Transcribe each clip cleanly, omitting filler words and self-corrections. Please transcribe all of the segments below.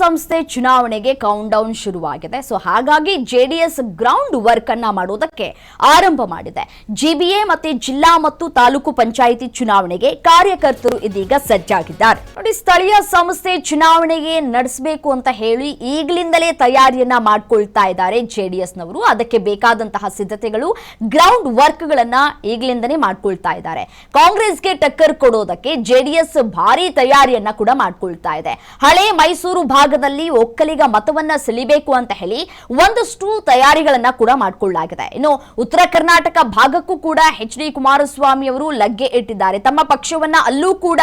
ಸಂಸ್ಥೆ ಚುನಾವಣೆಗೆ count down ಶುರುವಾಗಿದೆ. ಸೊ ಹಾಗಾಗಿ ಜೆಡಿಎಸ್ ಗ್ರೌಂಡ್ ವರ್ಕ್ ಅನ್ನ ಮಾಡೋದಕ್ಕೆ ಆರಂಭ ಮಾಡಿದೆ. ಜಿಬಿಎ ಮತ್ತೆ ಜಿಲ್ಲಾ ಮತ್ತು ತಾಲೂಕು ಪಂಚಾಯಿತಿ ಚುನಾವಣೆಗೆ ಕಾರ್ಯಕರ್ತರು ಇದೀಗ ಸಜ್ಜಾಗಿದ್ದಾರೆ. ನೋಡಿ, ಸ್ಥಳೀಯ ಸಂಸ್ಥೆ ಚುನಾವಣೆಗೆ ನಡೆಸಬೇಕು ಅಂತ ಹೇಳಿ ಈಗಲಿಂದಲೇ ತಯಾರಿಯನ್ನ ಮಾಡ್ಕೊಳ್ತಾ ಇದ್ದಾರೆ ಜೆಡಿಎಸ್ನವರು. ಅದಕ್ಕೆ ಬೇಕಾದಂತಹ ಸಿದ್ಧತೆಗಳು, ಗ್ರೌಂಡ್ ವರ್ಕ್ ಗಳನ್ನ ಈಗಲಿಂದನೇ ಮಾಡ್ಕೊಳ್ತಾ ಇದ್ದಾರೆ. ಕಾಂಗ್ರೆಸ್ಗೆ ಟಕ್ಕರ್ ಕೊಡೋದಕ್ಕೆ ಜೆಡಿಎಸ್ ಭಾರಿ ತಯಾರಿಯನ್ನ ಕೂಡ ಮಾಡ್ಕೊಳ್ತಾ ಇದೆ. ಹಳೆ ಮೈಸೂರು ಭಾಗದಲ್ಲಿ ಒಕ್ಕಲಿಗ ಮತವನ್ನ ಸೆಳಿಬೇಕು ಅಂತ ಹೇಳಿ ಒಂದಷ್ಟು ತಯಾರಿಗಳನ್ನ ಕೂಡ ಮಾಡಿಕೊಳ್ಳಲಾಗಿದೆ. ಇನ್ನು ಉತ್ತರ ಕರ್ನಾಟಕ ಭಾಗಕ್ಕೂ ಕೂಡ ಎಚ್.ಡಿ. ಕುಮಾರಸ್ವಾಮಿ ಅವರು ಲಗ್ಗೆ ಇಟ್ಟಿದ್ದಾರೆ. ತಮ್ಮ ಪಕ್ಷವನ್ನ ಅಲ್ಲೂ ಕೂಡ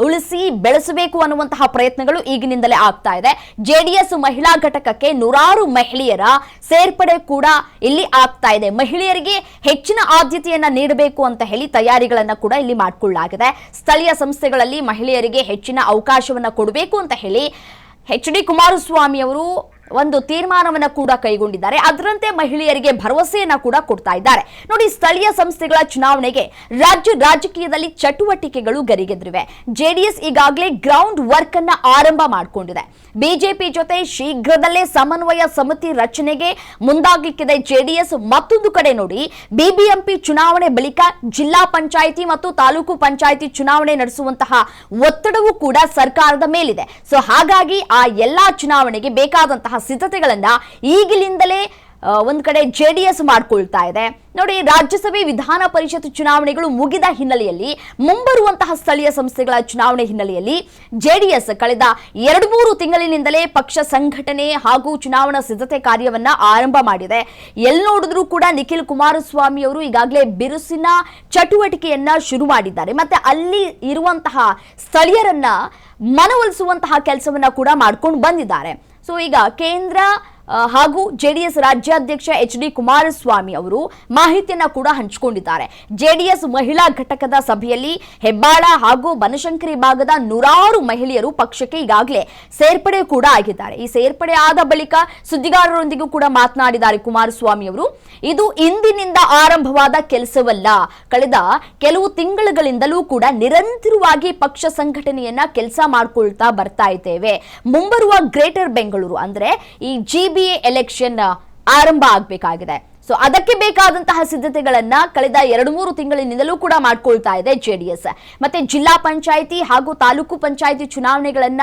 ಉಳಿಸಿ ಬೆಳೆಸಬೇಕು ಅನ್ನುವಂತಹ ಪ್ರಯತ್ನಗಳು ಈಗಿನಿಂದಲೇ ಆಗ್ತಾ ಇದೆ. ಜೆಡಿಎಸ್ ಮಹಿಳಾ ಘಟಕಕ್ಕೆ ನೂರಾರು ಮಹಿಳೆಯರ ಸೇರ್ಪಡೆ ಕೂಡ ಇಲ್ಲಿ ಆಗ್ತಾ ಇದೆ. ಮಹಿಳೆಯರಿಗೆ ಹೆಚ್ಚಿನ ಆದ್ಯತೆಯನ್ನ ನೀಡಬೇಕು ಅಂತ ಹೇಳಿ ತಯಾರಿಗಳನ್ನ ಕೂಡ ಇಲ್ಲಿ ಮಾಡಿಕೊಳ್ಳಲಾಗಿದೆ. ಸ್ಥಳೀಯ ಸಂಸ್ಥೆಗಳಲ್ಲಿ ಮಹಿಳೆಯರಿಗೆ ಹೆಚ್ಚಿನ ಅವಕಾಶವನ್ನ ಕೊಡಬೇಕು ಅಂತ ಹೇಳಿ ಎಚ್.ಡಿ. ಕುಮಾರಸ್ವಾಮಿ ಅವರು ಒಂದು ತೀರ್ಮಾನವನ್ನ ಕೂಡ ಕೈಗೊಂಡಿದ್ದಾರೆ. ಅದರಂತೆ ಮಹಿಳೆಯರಿಗೆ ಭರವಸೆಯನ್ನ ಕೂಡ ಕೊಡ್ತಾ ಇದ್ದಾರೆ. ನೋಡಿ, ಸ್ಥಳೀಯ ಸಂಸ್ಥೆಗಳ ಚುನಾವಣೆಗೆ ರಾಜಕೀಯದಲ್ಲಿ ಚಟುವಟಿಕೆಗಳು ಗರಿಗೆದ್ರಿವೆ. ಜೆಡಿಎಸ್ ಈಗಾಗಲೇ ಗ್ರೌಂಡ್ ವರ್ಕ್ ಅನ್ನ ಆರಂಭ ಮಾಡಿಕೊಂಡಿದೆ. ಬಿಜೆಪಿ ಜೊತೆ ಶೀಘ್ರದಲ್ಲೇ ಸಮನ್ವಯ ಸಮಿತಿ ರಚನೆಗೆ ಮುಂದಾಗಲಿಕ್ಕಿದೆ ಜೆಡಿಎಸ್. ಮತ್ತೊಂದು ಕಡೆ ನೋಡಿ, ಬಿಬಿಎಂಪಿ ಚುನಾವಣೆ ಬಳಿಕ ಜಿಲ್ಲಾ ಪಂಚಾಯಿತಿ ಮತ್ತು ತಾಲೂಕು ಪಂಚಾಯಿತಿ ಚುನಾವಣೆ ನಡೆಸುವಂತಹ ಒತ್ತಡವೂ ಕೂಡ ಸರ್ಕಾರದ ಮೇಲಿದೆ. ಸೊ ಹಾಗಾಗಿ ಆ ಎಲ್ಲಾ ಚುನಾವಣೆಗೆ ಬೇಕಾದಂತಹ ಸಿದ್ಧತೆಗಳನ್ನ ಈಗಲಿಂದಲೇ ಒಂದ್ ಕಡೆ ಜೆಡಿಎಸ್ ಮಾಡ್ಕೊಳ್ತಾ ಇದೆ. ನೋಡಿ, ರಾಜ್ಯಸಭೆ ವಿಧಾನ ಪರಿಷತ್ ಚುನಾವಣೆಗಳು ಮುಗಿದ ಹಿನ್ನೆಲೆಯಲ್ಲಿ ಮುಂಬರುವಂತಹ ಸ್ಥಳೀಯ ಸಂಸ್ಥೆಗಳ ಚುನಾವಣೆ ಹಿನ್ನೆಲೆಯಲ್ಲಿ ಜೆಡಿಎಸ್ ಕಳೆದ 2-3 ತಿಂಗಳಿನಿಂದಲೇ ಪಕ್ಷ ಸಂಘಟನೆ ಹಾಗೂ ಚುನಾವಣಾ ಸಿದ್ಧತೆ ಕಾರ್ಯವನ್ನ ಆರಂಭ ಮಾಡಿದೆ. ಎಲ್ಲಿ ನೋಡಿದ್ರೂ ಕೂಡ ನಿಖಿಲ್ ಕುಮಾರಸ್ವಾಮಿ ಅವರು ಈಗಾಗಲೇ ಬಿರುಸಿನ ಚಟುವಟಿಕೆಯನ್ನ ಶುರು ಮಾಡಿದ್ದಾರೆ. ಮತ್ತೆ ಅಲ್ಲಿ ಇರುವಂತಹ ಸ್ಥಳೀಯರನ್ನ ಮನವೊಲಿಸುವಂತಹ ಕೆಲಸವನ್ನ ಕೂಡ ಮಾಡ್ಕೊಂಡು ಬಂದಿದ್ದಾರೆ. ಸೊ ಈಗ ಕೇಂದ್ರ ಹಾಗೂ ಜೆಡಿಎಸ್ ರಾಜ್ಯಾಧ್ಯಕ್ಷ ಎಚ್.ಡಿ. ಕುಮಾರಸ್ವಾಮಿ ಅವರು ಮಾಹಿತಿಯನ್ನ ಕೂಡ ಹಂಚಿಕೊಂಡಿದ್ದಾರೆ. ಜೆಡಿಎಸ್ ಮಹಿಳಾ ಘಟಕದ ಸಭೆಯಲ್ಲಿ ಹೆಬ್ಬಾಳ ಹಾಗೂ ಬನಶಂಕರಿ ಭಾಗದ ನೂರಾರು ಮಹಿಳೆಯರು ಪಕ್ಷಕ್ಕೆ ಈಗಾಗಲೇ ಸೇರ್ಪಡೆ ಕೂಡ ಆಗಿದ್ದಾರೆ. ಈ ಸೇರ್ಪಡೆ ಆದ ಬಳಿಕ ಸುದ್ದಿಗಾರರೊಂದಿಗೂ ಕೂಡ ಮಾತನಾಡಿದ್ದಾರೆ ಕುಮಾರಸ್ವಾಮಿ ಅವರು. ಇದು ಇಂದಿನಿಂದ ಆರಂಭವಾದ ಕೆಲಸವಲ್ಲ, ಕಳೆದ ಕೆಲವು ತಿಂಗಳುಗಳಿಂದಲೂ ಕೂಡ ನಿರಂತರವಾಗಿ ಪಕ್ಷ ಸಂಘಟನೆಯನ್ನ ಕೆಲಸ ಮಾಡ್ಕೊಳ್ತಾ ಬರ್ತಾ ಇದ್ದೇವೆ. ಮುಂಬರುವ ಗ್ರೇಟರ್ ಬೆಂಗಳೂರು ಅಂದ್ರೆ ಈ ಜಿಬಿಎ ಎಲೆಕ್ಷನ್ ಆರಂಭ ಆಗಬೇಕಾಗಿದೆ. ಸೊ ಅದಕ್ಕೆ ಬೇಕಾದಂತಹ ಸಿದ್ಧತೆಗಳನ್ನ ಕಳೆದ 2-3 ತಿಂಗಳಿನಿಂದಲೂ ಕೂಡ ಮಾಡ್ಕೊಳ್ತಾ ಇದೆ ಜೆಡಿಎಸ್. ಮತ್ತೆ ಜಿಲ್ಲಾ ಪಂಚಾಯಿತಿ ಹಾಗೂ ತಾಲೂಕು ಪಂಚಾಯಿತಿ ಚುನಾವಣೆಗಳನ್ನ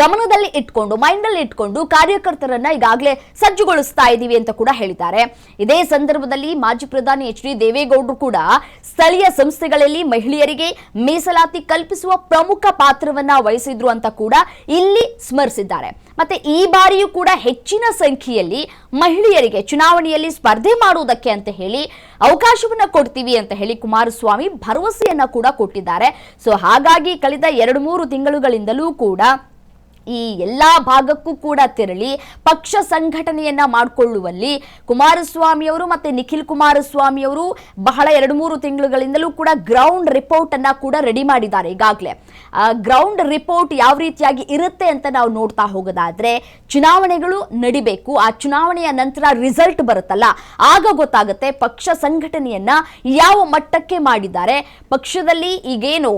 ಗಮನದಲ್ಲಿ ಇಟ್ಕೊಂಡು, ಮೈಂಡ್ ಅಲ್ಲಿ ಇಟ್ಕೊಂಡು ಕಾರ್ಯಕರ್ತರನ್ನ ಈಗಾಗಲೇ ಸಜ್ಜುಗೊಳಿಸ್ತಾ ಇದೀವಿ ಅಂತ ಕೂಡ ಹೇಳಿದ್ದಾರೆ. ಇದೇ ಸಂದರ್ಭದಲ್ಲಿ ಮಾಜಿ ಪ್ರಧಾನಿ ಎಚ್.ಡಿ. ದೇವೇಗೌಡರು ಕೂಡ ಸ್ಥಳೀಯ ಸಂಸ್ಥೆಗಳಲ್ಲಿ ಮಹಿಳೆಯರಿಗೆ ಮೀಸಲಾತಿ ಕಲ್ಪಿಸುವ ಪ್ರಮುಖ ಪಾತ್ರವನ್ನ ವಹಿಸಿದ್ರು ಅಂತ ಕೂಡ ಇಲ್ಲಿ ಸ್ಮರಿಸಿದ್ದಾರೆ. ಮತ್ತೆ ಈ ಬಾರಿಯೂ ಕೂಡ ಹೆಚ್ಚಿನ ಸಂಖ್ಯೆಯಲ್ಲಿ ಮಹಿಳೆಯರಿಗೆ ಚುನಾವಣೆಯಲ್ಲಿ ಸ್ಪರ್ಧೆ ಮಾಡುವುದಕ್ಕೆ ಅಂತ ಹೇಳಿ ಅವಕಾಶವನ್ನ ಕೊಡ್ತೀವಿ ಅಂತ ಹೇಳಿ ಕುಮಾರಸ್ವಾಮಿ ಭರವಸೆಯನ್ನ ಕೂಡ ಕೊಟ್ಟಿದ್ದಾರೆ. ಸೊ ಹಾಗಾಗಿ ಕಳೆದ 2-3 ತಿಂಗಳುಗಳಿಂದಲೂ ಕೂಡ ಈ ಎಲ್ಲಾ ಭಾಗಕ್ಕೂ ಕೂಡ ತೆರಳಿ ಪಕ್ಷ ಸಂಘಟನೆಯನ್ನ ಮಾಡಿಕೊಳ್ಳುವಲ್ಲಿ ಕುಮಾರಸ್ವಾಮಿ ಅವರು ಮತ್ತೆ ನಿಖಿಲ್ ಕುಮಾರಸ್ವಾಮಿ ಅವರು ಬಹಳ 2-3 ತಿಂಗಳುಗಳಿಂದಲೂ ಕೂಡ ಗ್ರೌಂಡ್ ರಿಪೋರ್ಟ್ ಅನ್ನ ಕೂಡ ರೆಡಿ ಮಾಡಿದ್ದಾರೆ. ಈಗಾಗಲೇ ಗ್ರೌಂಡ್ ರಿಪೋರ್ಟ್ ಯಾವ ರೀತಿಯಾಗಿ ಇರುತ್ತೆ ಅಂತ ನಾವು ನೋಡ್ತಾ ಹೋಗೋದಾದ್ರೆ, ಚುನಾವಣೆಗಳು ನಡಿಬೇಕು, ಆ ಚುನಾವಣೆಯ ನಂತರ ರಿಸಲ್ಟ್ ಬರುತ್ತಲ್ಲ, ಆಗ ಗೊತ್ತಾಗುತ್ತೆ ಪಕ್ಷ ಸಂಘಟನೆಯನ್ನ ಯಾವ ಮಟ್ಟಕ್ಕೆ ಮಾಡಿದ್ದಾರೆ. ಪಕ್ಷದಲ್ಲಿ ಈಗೇನು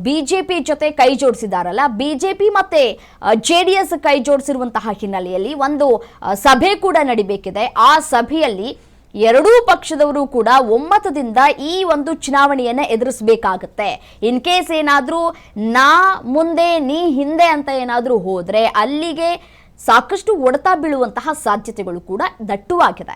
ಬಿಜೆಪಿ ಜೊತೆ ಕೈ ಜೋಡಿಸಿದಾರಲ್ಲ, ಬಿಜೆಪಿ ಮತ್ತೆ ಜೆಡಿಎಸ್ ಕೈ ಜೋಡಿಸಿರುವಂತಹ ಹಿನ್ನೆಲೆಯಲ್ಲಿ ಒಂದು ಸಭೆ ಕೂಡ ನಡಿಬೇಕಿದೆ. ಆ ಸಭೆಯಲ್ಲಿ ಎರಡೂ ಪಕ್ಷದವರು ಕೂಡ ಒಮ್ಮತದಿಂದ ಈ ಒಂದು ಚುನಾವಣೆಯನ್ನ ಎದುರಿಸಬೇಕಾಗುತ್ತೆ. ಇನ್ ಕೇಸ್ ಏನಾದ್ರೂ ನಾ ಮುಂದೆ ನೀ ಹಿಂದೆ ಅಂತ ಏನಾದ್ರೂ ಹೋದ್ರೆ ಅಲ್ಲಿಗೆ ಸಾಕಷ್ಟು ಹೊಡೆತ ಬೀಳುವಂತಹ ಸಾಧ್ಯತೆಗಳು ಕೂಡ ದಟ್ಟವಾಗಿದೆ.